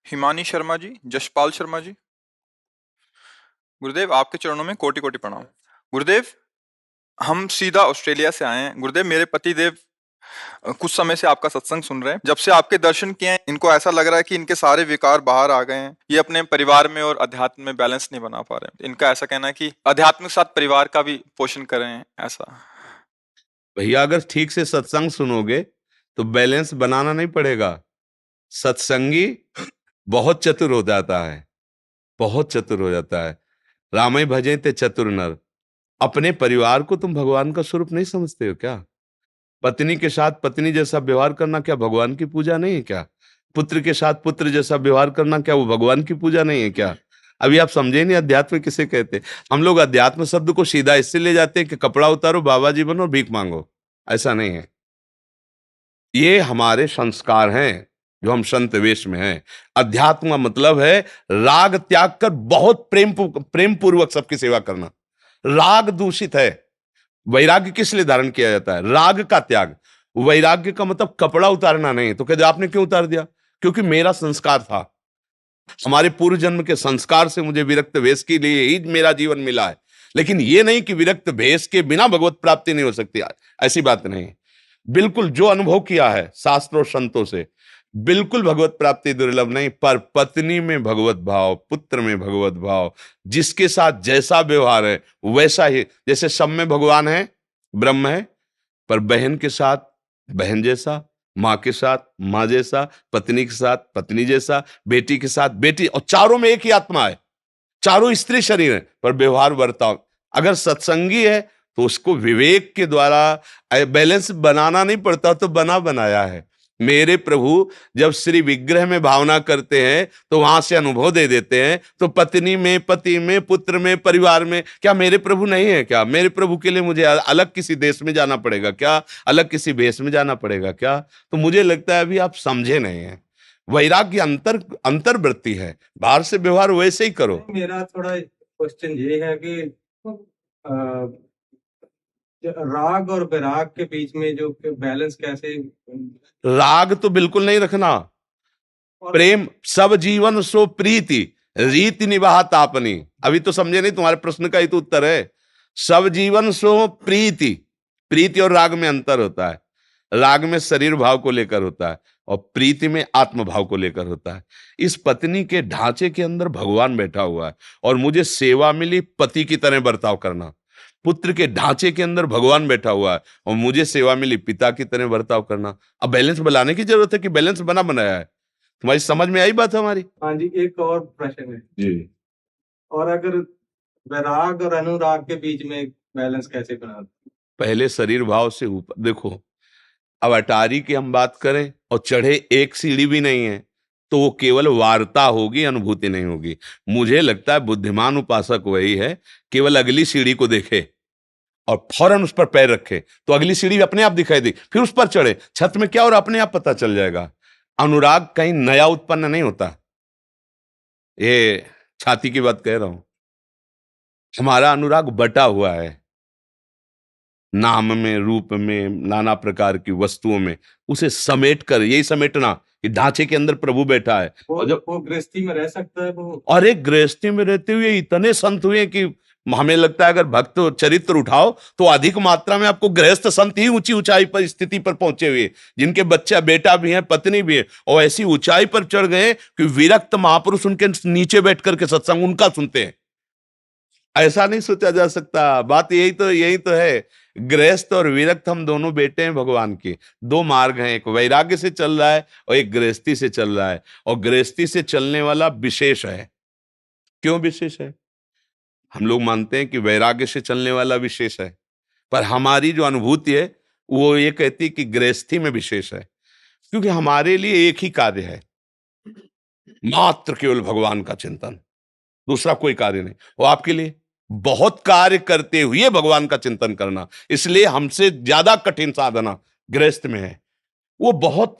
हिमानी शर्मा जी, जशपाल शर्मा जी। गुरुदेव आपके चरणों में कोटि कोटि प्रणाम। गुरुदेव, हम सीधा ऑस्ट्रेलिया से आए हैं। गुरुदेव, मेरे पति देव कुछ समय से आपका सत्संग सुन रहे हैं। जब से आपके दर्शन किए हैं, इनको ऐसा लग रहा है कि इनके सारे विकार बाहर आ गए हैं। ये अपने परिवार में और अध्यात्म में बैलेंस नहीं बना पा रहे हैं। इनका ऐसा कहना है कि आध्यात्मिक साथ परिवार का भी पोषण कर रहे हैं, ऐसा। भैया अगर ठीक से सत्संग सुनोगे तो बैलेंस बनाना नहीं पड़ेगा। सत्संगी बहुत चतुर हो जाता है, बहुत चतुर हो जाता है। रामय भजे ते चतुर नर। अपने परिवार को तुम भगवान का स्वरूप नहीं समझते हो क्या? पत्नी के साथ पत्नी जैसा व्यवहार करना क्या भगवान की पूजा नहीं है क्या? पुत्र के साथ पुत्र जैसा व्यवहार करना क्या वो भगवान की पूजा नहीं है क्या? अभी आप समझे नहीं अध्यात्म किसे कहते हैं। हम लोग अध्यात्म शब्द को सीधा इससे ले जाते हैं कि कपड़ा उतारो, बाबा जी बनो, भीख मांगो। ऐसा नहीं है। ये हमारे संस्कार हैं जो हम संत वेश में हैं। अध्यात्म का मतलब है राग त्याग कर बहुत प्रेम पूर्वक सबकी सेवा करना। राग दूषित है। वैराग्य किस लिए धारण किया जाता है? राग का त्याग। वैराग्य का मतलब कपड़ा उतारना नहीं। तो कहते आपने क्यों उतार दिया? क्योंकि मेरा संस्कार था, हमारे पूर्व जन्म के संस्कार से मुझे विरक्त वेश के लिए ही मेरा जीवन मिला है। लेकिन ये नहीं कि विरक्त वेश के बिना भगवत प्राप्ति नहीं हो सकती, ऐसी बात नहीं। बिल्कुल जो अनुभव किया है शास्त्रों संतों से, बिल्कुल भगवत प्राप्ति दुर्लभ नहीं। पर पत्नी में भगवत भाव, पुत्र में भगवत भाव, जिसके साथ जैसा व्यवहार है वैसा ही। जैसे सब में भगवान है, ब्रह्म है, पर बहन के साथ बहन जैसा, माँ के साथ माँ जैसा, पत्नी के साथ पत्नी जैसा, बेटी के साथ बेटी, और चारों में एक ही आत्मा है। चारों स्त्री शरीर है, पर व्यवहार बर्ताव अगर सत्संगी है तो उसको विवेक के द्वारा बैलेंस बनाना नहीं पड़ता, तो बना बनाया है। मेरे प्रभु जब श्री विग्रह में भावना करते हैं तो वहां से अनुभव दे देते हैं। तो पत्नी में, पति में, पुत्र में, परिवार में क्या मेरे प्रभु नहीं है क्या? मेरे प्रभु के लिए मुझे अलग किसी देश में जाना पड़ेगा क्या? अलग किसी भेष में जाना पड़ेगा क्या? तो मुझे लगता है अभी आप समझे नहीं है। वैराग्य अंतर्वृत्ति है, बाहर से व्यवहार वैसे ही करो। मेरा थोड़ा क्वेश्चन ये है कि राग और वैराग के बीच में जो बैलेंस कैसे? राग तो बिल्कुल नहीं रखना। प्रेम सब जीवन सो प्रीति, रीति निभात आपनी। अभी तो समझे नहीं, तुम्हारे प्रश्न का ही तो उत्तर है। सब जीवन सो प्रीति। प्रीति और राग में अंतर होता है। राग में शरीर भाव को लेकर होता है और प्रीति में आत्म भाव को लेकर होता है। इस पत्नी के ढांचे के अंदर भगवान बैठा हुआ है और मुझे सेवा मिली पति की तरह बर्ताव करना। पुत्र के ढांचे के अंदर भगवान बैठा हुआ है और मुझे सेवा मिली पिता की तरह बर्ताव करना। अब बैलेंस बनाने की जरूरत है कि बैलेंस बना बनाया है। तुम्हारी समझ में आई बात हमारी? हाँ जी, एक और प्रश्न है जी। और अगर वैराग और अनुराग के बीच में बैलेंस कैसे बनाते? पहले शरीर भाव से ऊपर देखो। अब अटारी की हम बात करें और चढ़े एक सीढ़ी भी नहीं है तो वो केवल वार्ता होगी, अनुभूति नहीं होगी। मुझे लगता है बुद्धिमान उपासक वही है, केवल अगली सीढ़ी को देखे और फौरन उस पर पैर रखे तो अगली सीढ़ी अपने आप दिखाई दी, फिर उस पर चढ़े। छत में क्या और अपने आप पता चल जाएगा। अनुराग कहीं नया उत्पन्न नहीं होता। ये छाती की बात कह रहा हूं। हमारा अनुराग बटा हुआ है, नाम में, रूप में, नाना प्रकार की वस्तुओं में। उसे समेट कर, यही समेटना कि ढांचे के अंदर प्रभु बैठा है। और जब वो गृहस्थी में रह सकता है वो, और एक गृहस्थी में रहते हुए इतने संत हुए कि हमें लगता है अगर भक्त चरित्र उठाओ तो अधिक मात्रा में आपको गृहस्थ संत ही ऊंची ऊंचाई पर, स्थिति पर पहुंचे हुए, जिनके बच्चा बेटा भी है, पत्नी भी है, और ऐसी ऊंचाई पर चढ़ गए कि विरक्त महापुरुष उनके नीचे बैठ करके सत्संग उनका सुनते हैं। ऐसा नहीं सोचा जा सकता। बात यही तो है। गृहस्थ और विरक्त हम दोनों बेटे हैं भगवान के। दो मार्ग हैं, एक वैराग्य से चल रहा है और एक गृहस्थी से चल रहा है। और गृहस्थी से चलने वाला विशेष है। क्यों विशेष है? हम लोग मानते हैं कि वैराग्य से चलने वाला विशेष है, पर हमारी जो अनुभूति है वो ये कहती है कि गृहस्थी में विशेष है। क्योंकि हमारे लिए एक ही कार्य है, मात्र केवल भगवान का चिंतन, दूसरा कोई कार्य नहीं। वो आपके लिए बहुत कार्य करते हुए भगवान का चिंतन करना। इसलिए हमसे ज्यादा कठिन साधना गृहस्थ में है। वो बहुत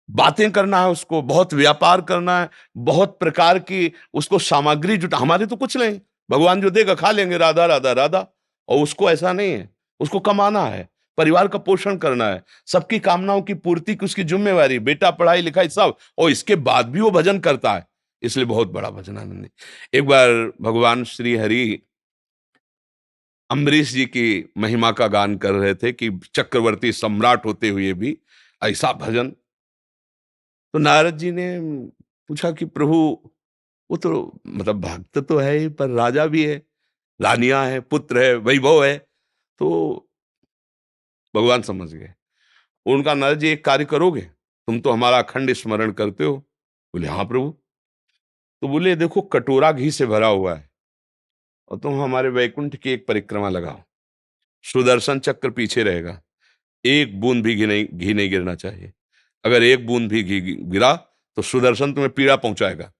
बातें करना है, उसको बहुत व्यापार करना है, बहुत प्रकार की उसको सामग्री जुटा। हमारे तो कुछ नहीं, भगवान जो देगा खा लेंगे, राधा राधा राधा। और उसको ऐसा नहीं है, उसको कमाना है, परिवार का पोषण करना है, सबकी कामनाओं की पूर्ति की उसकी जिम्मेवारी, बेटा पढ़ाई लिखाई सब। और इसके बाद भी वो भजन करता है। इसलिए बहुत बड़ा भजन आनंदी। एक बार भगवान श्री हरि अम्बरीश जी की महिमा का गान कर रहे थे कि चक्रवर्ती सम्राट होते हुए भी ऐसा भजन। तो नारद जी ने पूछा कि प्रभु, वो तो मतलब भक्त तो है ही, पर राजा भी है, रानियां है, पुत्र है, वैभव है। तो भगवान समझ गए। उनका, नारद जी एक कार्य करोगे, तुम तो हमारा अखंड स्मरण करते हो। बोले हाँ प्रभु। तो बोले देखो, कटोरा घी से भरा हुआ है और तुम हमारे वैकुंठ की एक परिक्रमा लगाओ, सुदर्शन चक्र पीछे रहेगा, एक बूंद भी घी नहीं गिरना चाहिए। अगर एक बूंद भी घी गिरा तो सुदर्शन तुम्हें पीड़ा पहुंचाएगा।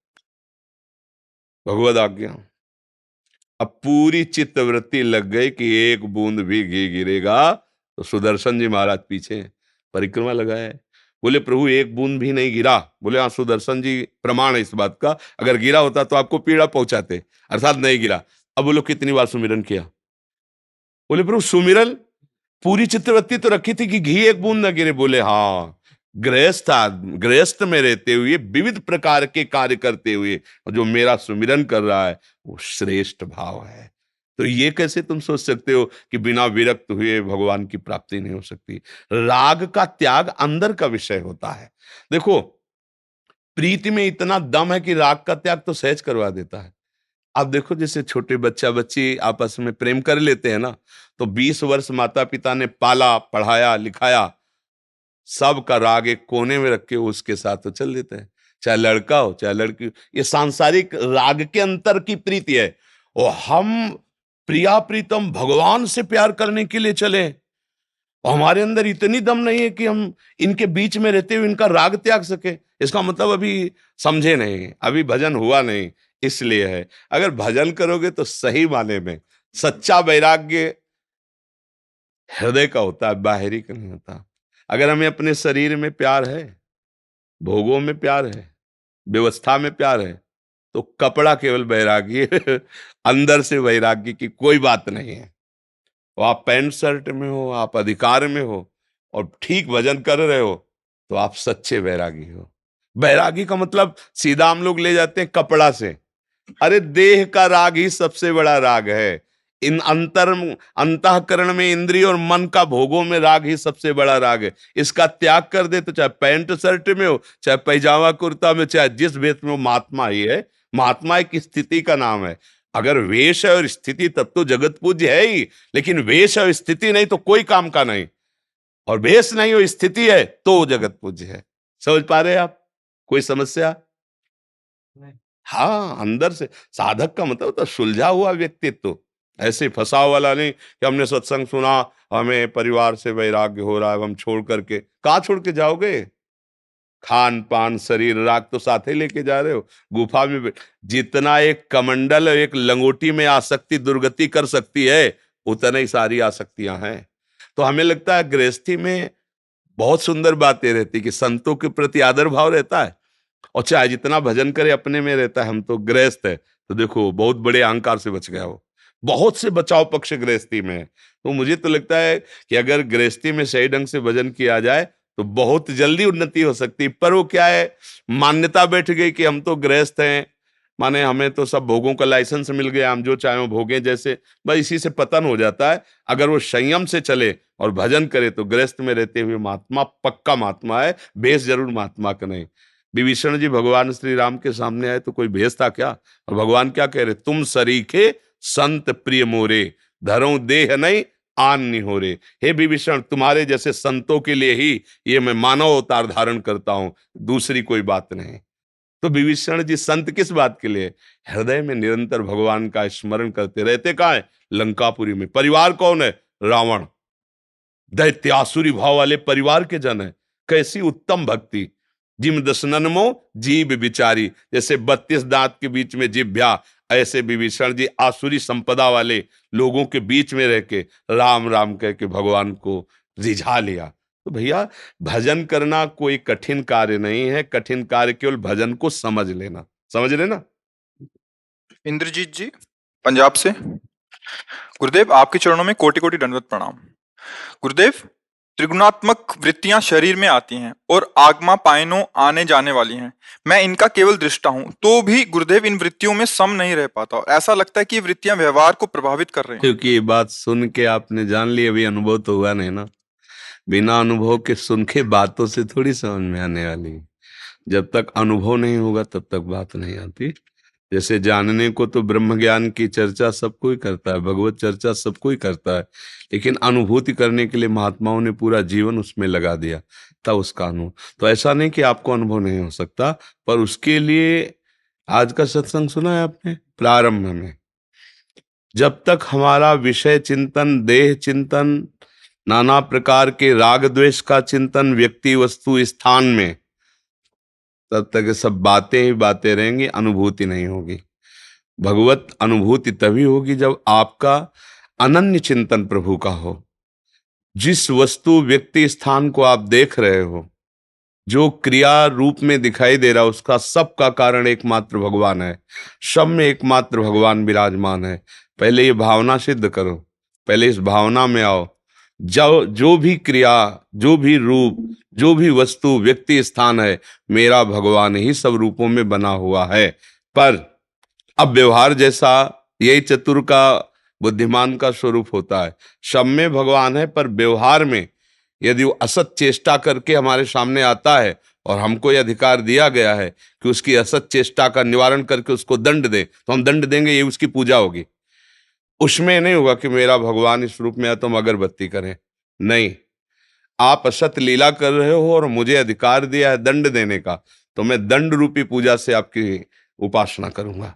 भगवद आज्ञा। अब पूरी चित्तवृत्ति लग गई कि एक बूंद भी घी गिरेगा तो सुदर्शन जी महाराज पीछे हैं, परिक्रमा लगाए। बोले प्रभु एक बूंद भी नहीं गिरा। बोले हाँ, सुदर्शन जी प्रमाण है इस बात का, अगर गिरा होता तो आपको पीड़ा पहुंचाते, अर्थात नहीं गिरा। अब बोलो कितनी बार सुमिरन किया? बोले प्रभु सुमिरन पूरी चित्तवृत्ति तो रखी थी कि घी एक बूंद न गिरे। बोले हाँ, गृहस्थ में रहते हुए विविध प्रकार के कार्य करते हुए जो मेरा सुमिरन कर रहा है वो श्रेष्ठ भाव है। तो ये कैसे तुम सोच सकते हो कि बिना विरक्त हुए भगवान की प्राप्ति नहीं हो सकती? राग का त्याग अंदर का विषय होता है। देखो, प्रीति में इतना दम है कि राग का त्याग तो सहज करवा देता है। आप देखो, जैसे छोटे बच्चा बच्ची आपस में प्रेम कर लेते हैं ना, तो 20 वर्ष माता पिता ने पाला पढ़ाया लिखाया, सब का राग एक कोने में रख के उसके साथ तो चल देते हैं, चाहे लड़का हो चाहे लड़की हो। ये सांसारिक राग के अंतर की प्रीति है। और हम प्रिया प्रीतम भगवान से प्यार करने के लिए चले, और हमारे अंदर इतनी दम नहीं है कि हम इनके बीच में रहते हुए इनका राग त्याग सके। इसका मतलब अभी समझे नहीं, अभी भजन हुआ नहीं, इसलिए है। अगर भजन करोगे तो सही माने में सच्चा वैराग्य हृदय का होता है, बाहरी का नहीं होता। अगर हमें अपने शरीर में प्यार है, भोगों में प्यार है, व्यवस्था में प्यार है, तो कपड़ा केवल वैराग्य अंदर से वैराग्य की कोई बात नहीं है। तो आप पैंट शर्ट में हो, आप अधिकार में हो और ठीक भजन कर रहे हो, तो आप सच्चे वैरागी हो। वैरागी का मतलब सीधा हम लोग ले जाते हैं कपड़ा से। अरे देह का राग ही सबसे बड़ा राग है। इन अंतःकरण में इंद्रिय और मन का भोगों में राग ही सबसे बड़ा राग है। इसका त्याग कर दे तो चाहे पैंट शर्ट में हो, चाहे पैजामा कुर्ता में, चाहे जिस वेश में हो, महात्मा ही है। महात्मा एक स्थिति का नाम है। अगर वेश है और स्थिति तब तो जगत पूज्य है ही, लेकिन वेश और स्थिति नहीं तो कोई काम का नहीं, और वेश नहीं हो स्थिति है तो जगत पूज्य है। समझ पा रहे हैं आप? कोई समस्या? हाँ, अंदर से साधक का मतलब तो सुलझा हुआ व्यक्तित्व, ऐसे फंसा वाला नहीं कि हमने सत्संग सुना, हमें परिवार से वैराग्य हो रहा है, हम छोड़ करके कहाँ छोड़ के जाओगे? खान पान शरीर राग तो साथ ही लेके जा रहे हो। गुफा में जितना एक कमंडल एक लंगोटी में आसक्ति दुर्गति कर सकती है, उतना ही सारी आसक्तियां हैं। तो हमें लगता है गृहस्थी में बहुत सुंदर बातें रहती कि संतों के प्रति आदर भाव रहता है, और चाहे जितना भजन करे अपने में रहता है, हम तो गृहस्थ है। तो देखो, बहुत बड़े अहंकार से बच गया हो। बहुत से बचाव पक्ष गृहस्थी में है। तो मुझे तो लगता है कि अगर गृहस्थी में सही ढंग से भजन किया जाए तो बहुत जल्दी उन्नति हो सकती है। पर वो क्या है, मान्यता बैठ गई कि हम तो गृहस्थ हैं, माने हमें तो सब भोगों का लाइसेंस मिल गया, हम जो चाहे वो भोगें जैसे, बस इसी से पतन हो जाता है। अगर वो संयम से चले और भजन करे तो गृहस्थ में रहते हुए महात्मा पक्का महात्मा है, भेष जरूर महात्मा का नहीं। विभीषण जी भगवान श्री राम के सामने आए तो कोई भेष था क्या? और भगवान क्या कह रहे, तुम सरीखे संत प्रिय मोरे, धरो देह नहीं आन निहोरे। हे विभीषण, तुम्हारे जैसे संतों के लिए ही ये मैं मानव अवतार धारण करता हूं, दूसरी कोई बात नहीं। तो विभीषण जी संत किस बात के लिए? हृदय में निरंतर भगवान का स्मरण करते रहते। कहाँ है? लंकापुरी में। परिवार कौन है? रावण, दैत्यासुरी भाव वाले परिवार के जन है। कैसी उत्तम भक्ति! जिम दशननमो जीव विचारी, जैसे 32 दांत के बीच में जिभ्या, ऐसे विभीषण जी आसुरी संपदा वाले लोगों के बीच में रह के राम राम कह के भगवान को रिझा लिया। तो भैया, भजन करना कोई कठिन कार्य नहीं है, कठिन कार्य केवल भजन को समझ लेना। समझ लेना। इंद्रजीत जी पंजाब से। गुरुदेव आपके चरणों में कोटि कोटि दंडवत प्रणाम। गुरुदेव, त्रिगुणात्मक वृत्तियां शरीर में आती हैं और आगमा पायनों आने जाने वाली हैं। मैं इनका केवल दृष्टा हूं, तो भी गुरुदेव इन वृत्तियों में सम नहीं रह पाता और ऐसा लगता है कि ये वृत्तियां व्यवहार को प्रभावित कर रही हैं। क्योंकि ये बात सुन के आपने जान ली, अभी अनुभव तो हुआ नहीं ना। बिना अनुभव के सुन के बातों से थोड़ी समझ में आने वाली है। जब तक अनुभव नहीं होगा तब तक बात नहीं आती। जैसे जानने को तो ब्रह्म ज्ञान की चर्चा सब कोई करता है, भगवत चर्चा सब कोई करता है, लेकिन अनुभूति करने के लिए महात्माओं ने पूरा जीवन उसमें लगा दिया, तब उसका अनुभव। तो ऐसा नहीं कि आपको अनुभव नहीं हो सकता, पर उसके लिए आज का सत्संग सुना है आपने प्रारंभ में, जब तक हमारा विषय चिंतन, देह चिंतन, नाना प्रकार के राग द्वेष का चिंतन व्यक्ति वस्तु स्थान में, तब तक ये सब बातें ही बातें रहेंगी, अनुभूति नहीं होगी। भगवत अनुभूति तभी होगी जब आपका अनन्य चिंतन प्रभु का हो। जिस वस्तु व्यक्ति स्थान को आप देख रहे हो, जो क्रिया रूप में दिखाई दे रहा है, उसका सबका कारण एकमात्र भगवान है। सब में एकमात्र भगवान विराजमान है। पहले ये भावना सिद्ध करो, पहले इस भावना में आओ। जो भी क्रिया, जो भी रूप, जो भी वस्तु व्यक्ति स्थान है, मेरा भगवान ही सब रूपों में बना हुआ है। पर अब व्यवहार जैसा, यही चतुर का, बुद्धिमान का स्वरूप होता है। सब में भगवान है, पर व्यवहार में यदि वो असत चेष्टा करके हमारे सामने आता है और हमको यह अधिकार दिया गया है कि उसकी असत चेष्टा का निवारण करके उसको दंड दे, तो हम दंड देंगे, ये उसकी पूजा होगी। उसमें नहीं होगा कि मेरा भगवान इस रूप में है तो हम अगरबत्ती करें। नहीं, आप असत लीला कर रहे हो और मुझे अधिकार दिया है दंड देने का, तो मैं दंड रूपी पूजा से आपकी उपासना करूंगा।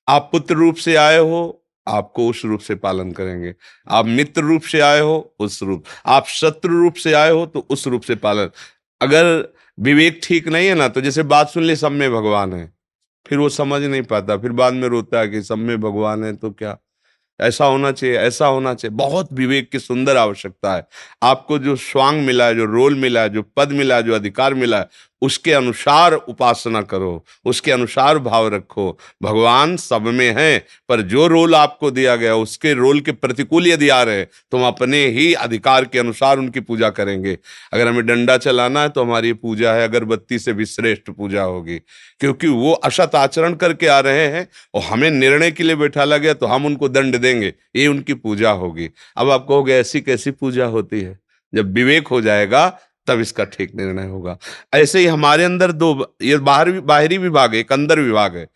आप पुत्र रूप से आए हो, आपको उस रूप से पालन करेंगे। आप मित्र रूप से आए हो, उस रूप। आप शत्रु रूप से आए हो, तो उस रूप से पालन। अगर विवेक ठीक नहीं है ना, तो जैसे बात सुन ली सब में भगवान है, फिर वो समझ नहीं पाता, फिर बाद में रोता है कि सब में भगवान है तो क्या, ऐसा होना चाहिए, ऐसा होना चाहिए। बहुत विवेक की सुंदर आवश्यकता है। आपको जो स्वांग मिला है, जो रोल मिला है, जो पद मिला है, जो अधिकार मिला है, उसके अनुसार उपासना करो, उसके अनुसार भाव रखो। भगवान सब में है, पर जो रोल आपको दिया गया उसके रोल के प्रतिकूल यदि आ रहे तो हम अपने ही अधिकार के अनुसार उनकी पूजा करेंगे। अगर हमें डंडा चलाना है तो हमारी पूजा है अगरबत्ती से भी श्रेष्ठ पूजा होगी, क्योंकि वो असत आचरण करके आ रहे हैं और हमें निर्णय के लिए बैठाला गया तो हम उनको दंड देंगे, ये उनकी पूजा होगी। अब आप कहोगे ऐसी कैसी पूजा होती है? जब विवेक हो जाएगा तब इसका ठीक निर्णय होगा। ऐसे ही हमारे अंदर दो, ये बाहरी विभाग है, एक अंदर विभाग है।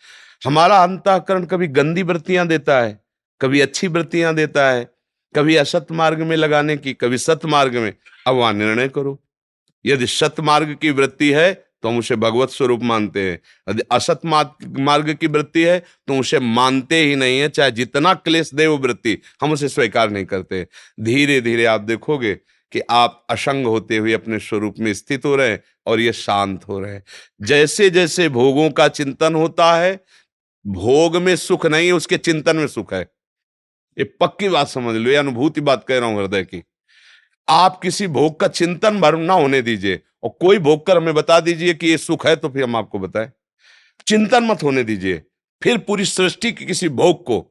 हमारा अंतःकरण कभी गंदी वृत्तियां देता है, कभी अच्छी वृत्तियां देता है, कभी असत मार्ग में लगाने की, कभी सत मार्ग में। अब वहां निर्णय करो। यदि सत मार्ग की वृत्ति है तो हम उसे भगवत स्वरूप मानते हैं, यदि असत मार्ग की वृत्ति है तो उसे मानते ही नहीं है, चाहे जितना क्लेश दे वो वृत्ति, हम उसे स्वीकार नहीं करते। धीरे धीरे आप देखोगे कि आप असंग होते हुए अपने स्वरूप में स्थित हो रहे हैं और ये शांत हो रहे हैं। जैसे जैसे भोगों का चिंतन होता है, भोग में सुख नहीं है, उसके चिंतन में सुख है। ये पक्की बात समझ लो, ये अनुभूति बात कह रहा हूं हृदय की। आप किसी भोग का चिंतन भर ना होने दीजिए, और कोई भोग कर हमें बता दीजिए कि ये सुख है तो फिर हम आपको बताएं। चिंतन मत होने दीजिए, फिर पूरी सृष्टि के किसी भोग को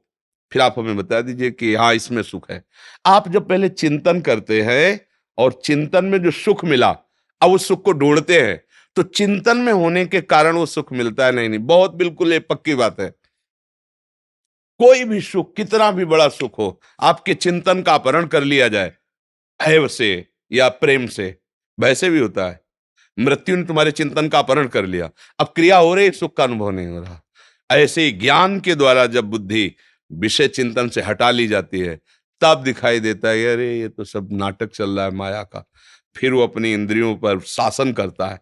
फिर आप हमें बता दीजिए कि हाँ इसमें सुख है। आप जब पहले चिंतन करते हैं और चिंतन में जो सुख मिला, अब उस सुख को ढूंढते हैं, तो चिंतन में होने के कारण वो सुख मिलता है। नहीं नहीं, बहुत बिल्कुल ये पक्की बात है। कोई भी सुख, कितना भी बड़ा सुख हो, आपके चिंतन का अपहरण कर लिया जाए, ऐव से या प्रेम से, वैसे भी होता है। मृत्यु ने तुम्हारे चिंतन का अपहरण कर लिया, अब क्रिया हो रही, सुख का अनुभव नहीं हो रहा। ऐसे ही ज्ञान के द्वारा जब बुद्धि विषय चिंतन से हटा ली जाती है, तब दिखाई देता है अरे ये तो सब नाटक चल रहा है माया का। फिर वो अपनी इंद्रियों पर शासन करता है।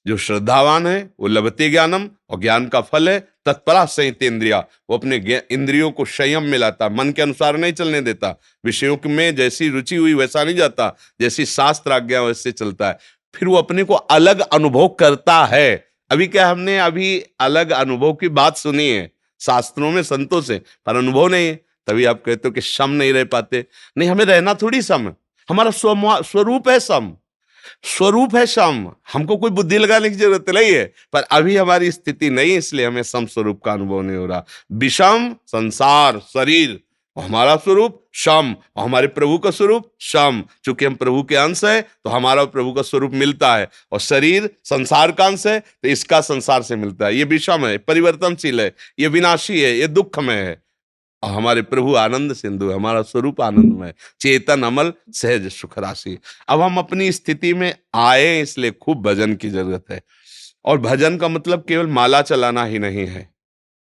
जो श्रद्धावान है वो लभते ज्ञानम, और ज्ञान का फल है तत्परा संयत इंद्रिया। वो अपने इंद्रियों को संयम में लाता, मन के अनुसार नहीं चलने देता। विषयों में जैसी रुचि हुई वैसा नहीं जाता, जैसी शास्त्र आज्ञा वैसे चलता है। फिर वो अपने को अलग अनुभव करता है। अभी क्या, हमने अभी अलग अनुभव की बात सुनी है शास्त्रों में, संतों से, पर अनुभव नहीं है। तभी आप कहते हो कि सम नहीं रह पाते। नहीं, हमें रहना थोड़ी सम, हमारा स्वरूप है सम, स्वरूप है सम। हमको कोई बुद्धि लगाने की जरूरत नहीं है, पर अभी हमारी स्थिति नहीं है, इसलिए हमें सम स्वरूप का अनुभव नहीं हो रहा। विषम संसार शरीर और हमारा स्वरूप श्याम, और हमारे प्रभु का स्वरूप श्याम। चूंकि हम प्रभु के अंश है तो हमारा प्रभु का स्वरूप मिलता है, और शरीर संसार का अंश है तो इसका संसार से मिलता है। ये विषम है, परिवर्तनशील है, ये विनाशी है, ये दुखमय है। और हमारे प्रभु आनंद सिंधु है, हमारा स्वरूप आनंदमय, चेतन अमल सहज सुख राशि। अब हम अपनी स्थिति में आए, इसलिए खूब भजन की जरूरत है। और भजन का मतलब केवल माला चलाना ही नहीं है।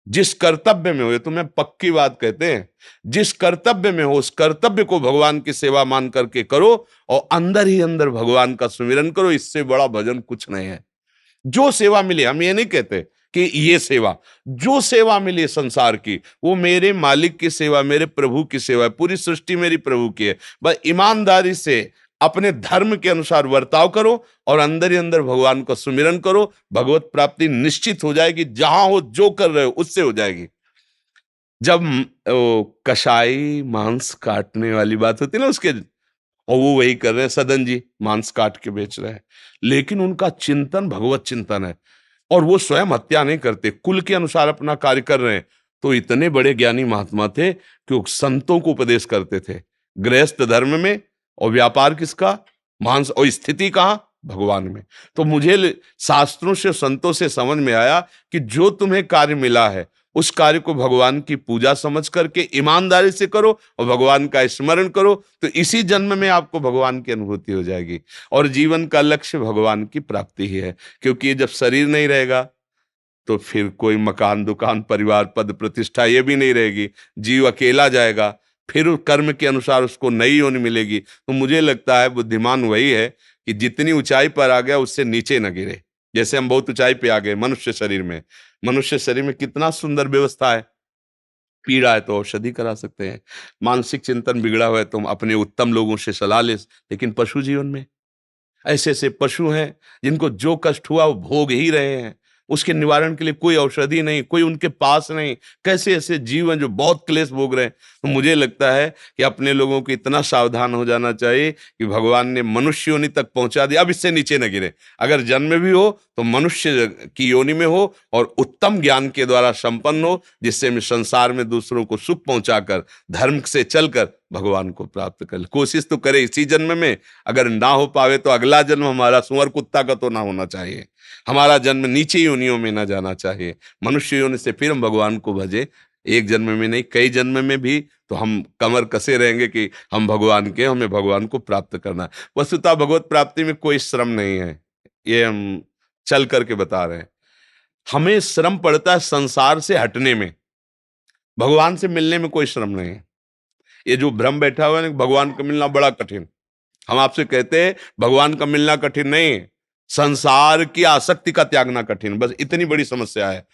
जिस कर्तव्य में हो, ये तो मैं पक्की बात कहते हैं, जिस कर्तव्य में हो उस कर्तव्य को भगवान की सेवा मान करके करो, और अंदर ही अंदर भगवान का सुमिरन करो। इससे बड़ा भजन कुछ नहीं है। जो सेवा मिली, हम ये नहीं कहते कि ये सेवा, जो सेवा मिली संसार की, वो मेरे मालिक की सेवा, मेरे प्रभु की सेवा है। पूरी सृष्टि मेरी प्रभु की है। बस ईमानदारी से अपने धर्म के अनुसार वर्ताव करो और अंदर ही अंदर भगवान का सुमिरन करो। भगवत प्राप्ति निश्चित हो जाएगी। जहां हो जो कर रहे हो उससे हो जाएगी। जब कसाई मांस काटने वाली बात होती है ना, उसके, और वो वही कर रहे हैं, सदन जी मांस काट के बेच रहे हैं, लेकिन उनका चिंतन भगवत चिंतन है, और वो स्वयं हत्या नहीं करते, कुल के अनुसार अपना कार्य कर रहे हैं। तो इतने बड़े ज्ञानी महात्मा थे कि वो संतों को उपदेश करते थे, गृहस्थ धर्म में, और व्यापार किसका, मांस, और स्थिति कहाँ, भगवान में। तो मुझे शास्त्रों से, संतों से समझ में आया कि जो तुम्हें कार्य मिला है उस कार्य को भगवान की पूजा समझ करके ईमानदारी से करो और भगवान का स्मरण करो, तो इसी जन्म में आपको भगवान की अनुभूति हो जाएगी। और जीवन का लक्ष्य भगवान की प्राप्ति ही है, क्योंकि जब शरीर नहीं रहेगा तो फिर कोई मकान, दुकान, परिवार, पद, प्रतिष्ठा ये भी नहीं रहेगी। जीव अकेला जाएगा, फिर कर्म के अनुसार उसको नई योनि मिलेगी। तो मुझे लगता है बुद्धिमान वही है कि जितनी ऊंचाई पर आ गया उससे नीचे न गिरे। जैसे हम बहुत ऊंचाई पे आ गए मनुष्य शरीर में, मनुष्य शरीर में कितना सुंदर व्यवस्था है। पीड़ा है तो औषधि करा सकते हैं, मानसिक चिंतन बिगड़ा हुआ है तो हम अपने उत्तम लोगों से सलाह ले। लेकिन पशु जीवन में ऐसे ऐसे पशु हैं जिनको जो कष्ट हुआ वो भोग ही रहे हैं, उसके निवारण के लिए कोई औषधि नहीं, कोई उनके पास नहीं। कैसे ऐसे जीव हैं जो बहुत क्लेश भोग रहे हैं। तो मुझे लगता है कि अपने लोगों को इतना सावधान हो जाना चाहिए कि भगवान ने मनुष्य योनि तक पहुंचा दिया, अब इससे नीचे न गिरे। अगर जन्म भी हो तो मनुष्य की योनि में हो और उत्तम ज्ञान के द्वारा संपन्न हो, जिससे मैं संसार में दूसरों को सुख पहुंचाकर, धर्म से चलकर भगवान को प्राप्त कर ले। कोशिश तो करे इसी जन्म में, अगर ना हो पावे तो अगला जन्म हमारा सुअर कुत्ता का तो ना होना चाहिए, हमारा जन्म नीचे योनियों में ना जाना चाहिए। मनुष्य योनि से फिर हम भगवान को भजे, एक जन्म में नहीं कई जन्म में भी, तो हम कमर कसे रहेंगे कि हम भगवान के, हमें भगवान को प्राप्त करना है। वस्तुतः भगवत प्राप्ति में कोई श्रम नहीं है, ये हम चल करके बता रहे हैं। हमें श्रम पड़ता है संसार से हटने में, भगवान से मिलने में कोई श्रम नहीं है। ये जो भ्रम बैठा हुआ है ना, भगवान का मिलना बड़ा कठिन, हम आपसे कहते हैं भगवान का मिलना कठिन नहीं है, संसार की आसक्ति का त्यागना कठिन, बस इतनी बड़ी समस्या है।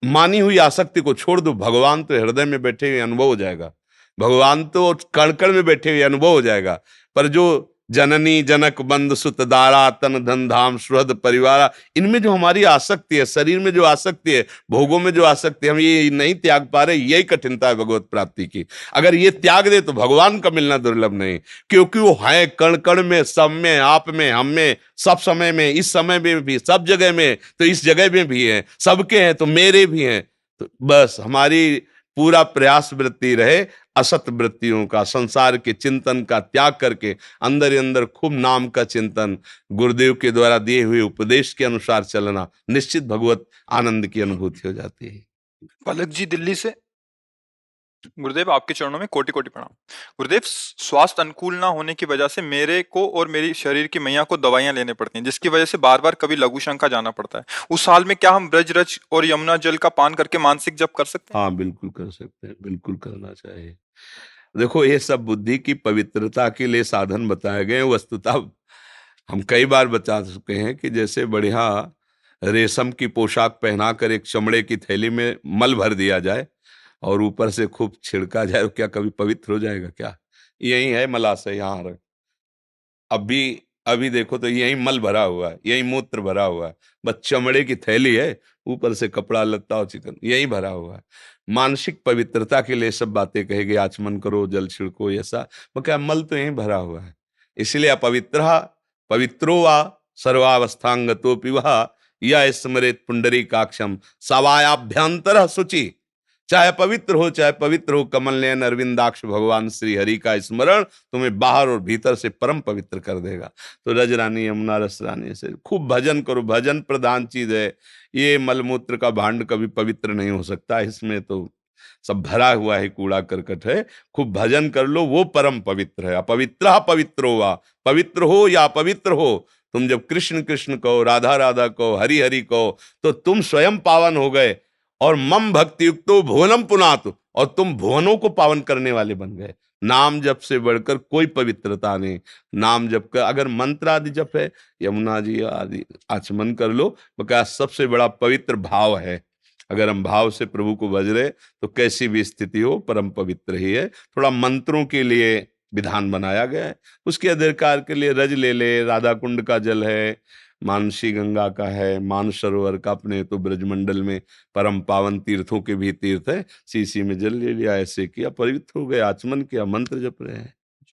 मानी हुई आसक्ति को छोड़ दो, भगवान तो हृदय में बैठे हुए अनुभव हो जाएगा, भगवान तो कण कण में बैठे हुए अनुभव हो जाएगा। पर जो जननी जनक बंद सुत दारा तन धन धाम सुहृद परिवारा, इनमें जो हमारी आसक्ति है, शरीर में जो आसक्ति है, भोगों में जो आसक्ति है, हम ये नहीं त्याग पा रहे, यही कठिनता है भगवत प्राप्ति की। अगर ये त्याग दे तो भगवान का मिलना दुर्लभ नहीं, क्योंकि वो है कण कण में, सब में, आप में, हम में, सब समय में, इस समय में भी, सब जगह में, तो इस जगह में भी है, सबके हैं तो मेरे भी हैं। तो बस हमारी पूरा प्रयास वृत्ति रहे असत वृत्तियों का, संसार के चिंतन का त्याग करके अंदर ही अंदर खूब नाम का चिंतन, गुरुदेव के द्वारा दिए हुए उपदेश के अनुसार चलना, निश्चित भगवत आनंद की अनुभूति हो जाती है। पलक जी दिल्ली से। गुरुदेव आपके चरणों में कोटि कोटि प्रणाम। गुरुदेव, स्वास्थ्य अनुकूल ना होने की वजह से मेरे को और मेरी शरीर की मैया को दवाइयां लेने पड़ती हैं, जिसकी वजह से बार बार कभी लघु शंका जाना पड़ता है। उस हाल में क्या हम ब्रजरज और यमुना जल का पान करके मानसिक जप कर सकते हैं? हाँ बिल्कुल कर सकते हैं, बिल्कुल करना चाहिए। देखो ये सब बुद्धि की पवित्रता के लिए साधन बताए गए हैं। वस्तुतः हम कई बार बता चुके हैं कि जैसे बढ़िया रेशम की पोशाक पहनाकर एक चमड़े की थैली में मल भर दिया जाए और ऊपर से खूब छिड़का जाए, तो क्या कभी पवित्र हो जाएगा क्या? यही है मलाशय, यहाँ रख, अभी अभी देखो तो यही मल भरा हुआ है, यही मूत्र भरा हुआ है, बस चमड़े की थैली है, ऊपर से कपड़ा लत्ता और चिकन यही भरा हुआ है। मानसिक पवित्रता के लिए सब बातें कहेगी, आचमन करो, जल छिड़को, ऐसा वो क्या, मल तो यही भरा हुआ है। इसलिए अपवित्र पवित्रो वा सर्वावस्थांगतो पिवा या स्मरेत पुंडरीकाक्षम सवायाभ्यंतर शुचि। चाहे पवित्र हो कमल नयन अरविंदाक्ष भगवान श्री हरि का स्मरण तुम्हें बाहर और भीतर से परम पवित्र कर देगा। तो रज रानी यमुना रस रानी से खूब भजन करो, भजन प्रधान चीज है। ये मलमूत्र का भांड कभी पवित्र नहीं हो सकता, इसमें तो सब भरा हुआ है, कूड़ा करकट है। खूब भजन कर लो, वो परम पवित्र है। अपवित्र पवित्र हुआ, पवित्र हो या अपवित्र हो, तुम जब कृष्ण कृष्ण कहो, राधा राधा कहो, हरि हरि कहो, तो तुम स्वयं पावन हो गए। और मम भक्ति युक्तो भुवनम पुनातु, और तुम भुवनों को पावन करने वाले बन गए। नाम जप से बढ़कर कोई पवित्रता नहीं। नाम जप का अगर मंत्र आदि जप है, यमुना जी आदि आचमन कर लो, बका सबसे बड़ा पवित्र भाव है। अगर हम भाव से प्रभु को भज रहे तो कैसी भी स्थिति हो परम पवित्र ही है। थोड़ा मंत्रों के लिए विधान बनाया गया है, उसके अधिकार के लिए रज ले ले, राधा कुंड का जल है, मानसी गंगा का है, मानस सरोवर का, अपने तो ब्रजमंडल में परम पावन तीर्थों के भी तीर्थ है, सीसी में जल ले लिया, ऐसे किया, पवित्र हो गए, आचमन किया, मंत्र जप रहे हैं।